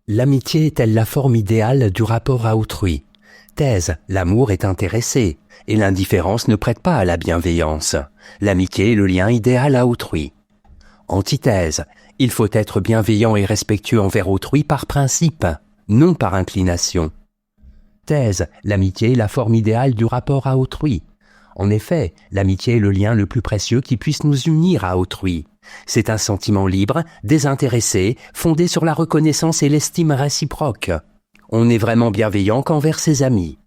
L'amitié est-elle la forme idéale du rapport à autrui? Thèse, l'amour est intéressé, et l'indifférence ne prête pas à la bienveillance. L'amitié est le lien idéal à autrui. Antithèse, il faut être bienveillant et respectueux envers autrui par principe, non par inclination. Thèse, l'amitié est la forme idéale du rapport à autrui. En effet, l'amitié est le lien le plus précieux qui puisse nous unir à autrui. C'est un sentiment libre, désintéressé, fondé sur la reconnaissance et l'estime réciproque. On est vraiment bienveillant qu'envers ses amis.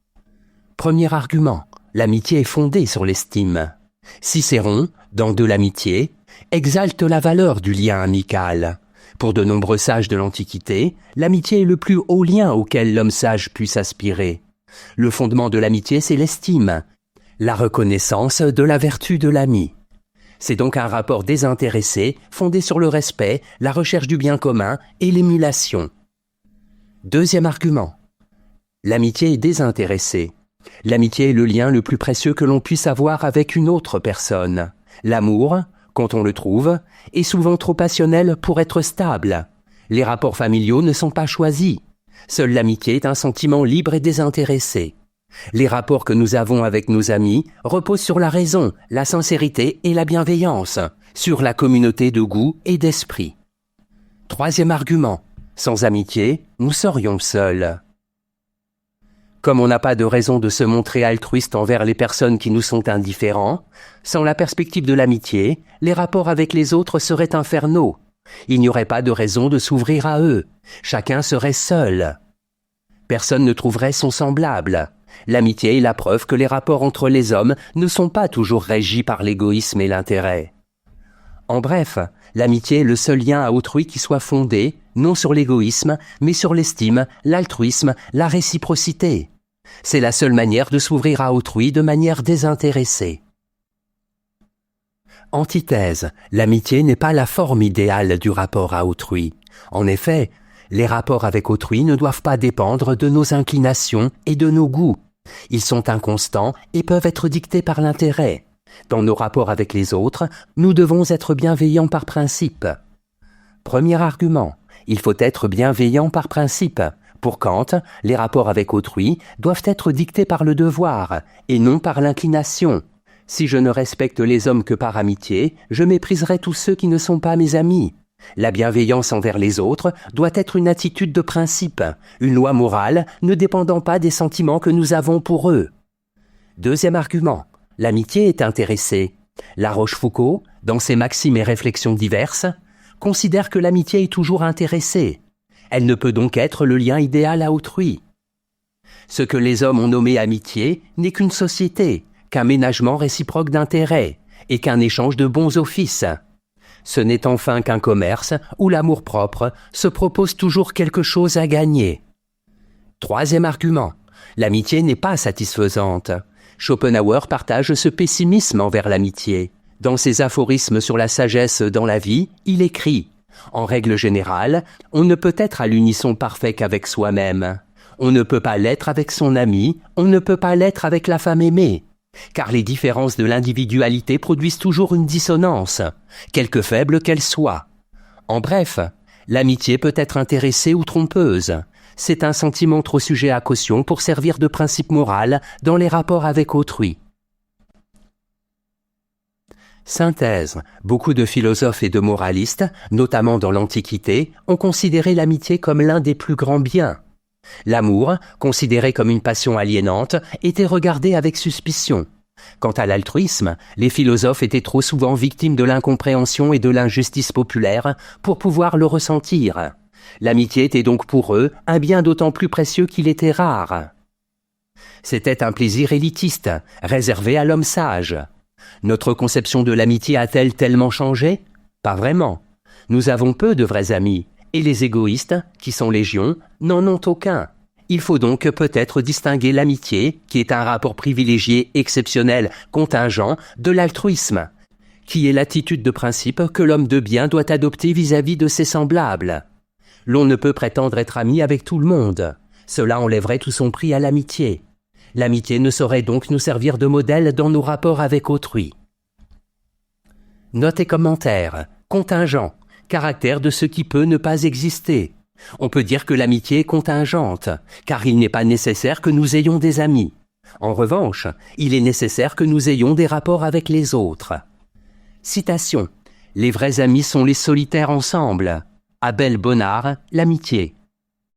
Premier argument, l'amitié est fondée sur l'estime. Cicéron, dans De l'amitié, exalte la valeur du lien amical. Pour de nombreux sages de l'Antiquité, l'amitié est le plus haut lien auquel l'homme sage puisse aspirer. Le fondement de l'amitié, c'est l'estime, la reconnaissance de la vertu de l'ami. C'est donc un rapport désintéressé, fondé sur le respect, la recherche du bien commun et l'émulation. Deuxième argument. L'amitié est désintéressée. L'amitié est le lien le plus précieux que l'on puisse avoir avec une autre personne. L'amour, quand on le trouve, est souvent trop passionnel pour être stable. Les rapports familiaux ne sont pas choisis. Seule l'amitié est un sentiment libre et désintéressé. Les rapports que nous avons avec nos amis reposent sur la raison, la sincérité et la bienveillance, sur la communauté de goût et d'esprit. Troisième argument. Sans amitié, nous serions seuls. Comme on n'a pas de raison de se montrer altruiste envers les personnes qui nous sont indifférents, sans la perspective de l'amitié, les rapports avec les autres seraient infernaux. Il n'y aurait pas de raison de s'ouvrir à eux. Chacun serait seul. Personne ne trouverait son semblable. L'amitié est la preuve que les rapports entre les hommes ne sont pas toujours régis par l'égoïsme et l'intérêt. En bref, l'amitié est le seul lien à autrui qui soit fondé, non sur l'égoïsme, mais sur l'estime, l'altruisme, la réciprocité. C'est la seule manière de s'ouvrir à autrui de manière désintéressée. Antithèse, l'amitié n'est pas la forme idéale du rapport à autrui. En effet, les rapports avec autrui ne doivent pas dépendre de nos inclinations et de nos goûts. Ils sont inconstants et peuvent être dictés par l'intérêt. Dans nos rapports avec les autres, nous devons être bienveillants par principe. Premier argument, il faut être bienveillant par principe. Pour Kant, les rapports avec autrui doivent être dictés par le devoir et non par l'inclination. Si je ne respecte les hommes que par amitié, je mépriserai tous ceux qui ne sont pas mes amis. La bienveillance envers les autres doit être une attitude de principe, une loi morale ne dépendant pas des sentiments que nous avons pour eux. Deuxième argument, l'amitié est intéressée. La Rochefoucauld, dans ses maximes et réflexions diverses, considère que l'amitié est toujours intéressée. Elle ne peut donc être le lien idéal à autrui. Ce que les hommes ont nommé amitié n'est qu'une société, qu'un ménagement réciproque d'intérêts et qu'un échange de bons offices. Ce n'est enfin qu'un commerce où l'amour-propre se propose toujours quelque chose à gagner. Troisième argument, l'amitié n'est pas satisfaisante. Schopenhauer partage ce pessimisme envers l'amitié. Dans ses aphorismes sur la sagesse dans la vie, il écrit « En règle générale, on ne peut être à l'unisson parfait qu'avec soi-même. On ne peut pas l'être avec son ami, on ne peut pas l'être avec la femme aimée. Car les différences de l'individualité produisent toujours une dissonance, quelque faible qu'elle soit. En bref, l'amitié peut être intéressée ou trompeuse. C'est un sentiment trop sujet à caution pour servir de principe moral dans les rapports avec autrui. Synthèse. Beaucoup de philosophes et de moralistes, notamment dans l'Antiquité, ont considéré l'amitié comme l'un des plus grands biens. L'amour, considéré comme une passion aliénante, était regardé avec suspicion. Quant à l'altruisme, les philosophes étaient trop souvent victimes de l'incompréhension et de l'injustice populaire pour pouvoir le ressentir. L'amitié était donc pour eux un bien d'autant plus précieux qu'il était rare. C'était un plaisir élitiste, réservé à l'homme sage. Notre conception de l'amitié a-t-elle tellement changé? Pas vraiment. Nous avons peu de vrais amis. Et les égoïstes, qui sont légion, n'en ont aucun. Il faut donc peut-être distinguer l'amitié, qui est un rapport privilégié, exceptionnel, contingent, de l'altruisme, qui est l'attitude de principe que l'homme de bien doit adopter vis-à-vis de ses semblables. L'on ne peut prétendre être ami avec tout le monde. Cela enlèverait tout son prix à l'amitié. L'amitié ne saurait donc nous servir de modèle dans nos rapports avec autrui. Notes et commentaires. Contingent. Caractère de ce qui peut ne pas exister. On peut dire que l'amitié est contingente, car il n'est pas nécessaire que nous ayons des amis. En revanche, il est nécessaire que nous ayons des rapports avec les autres. Citation. Les vrais amis sont les solitaires ensemble. Abel Bonnard, L'amitié.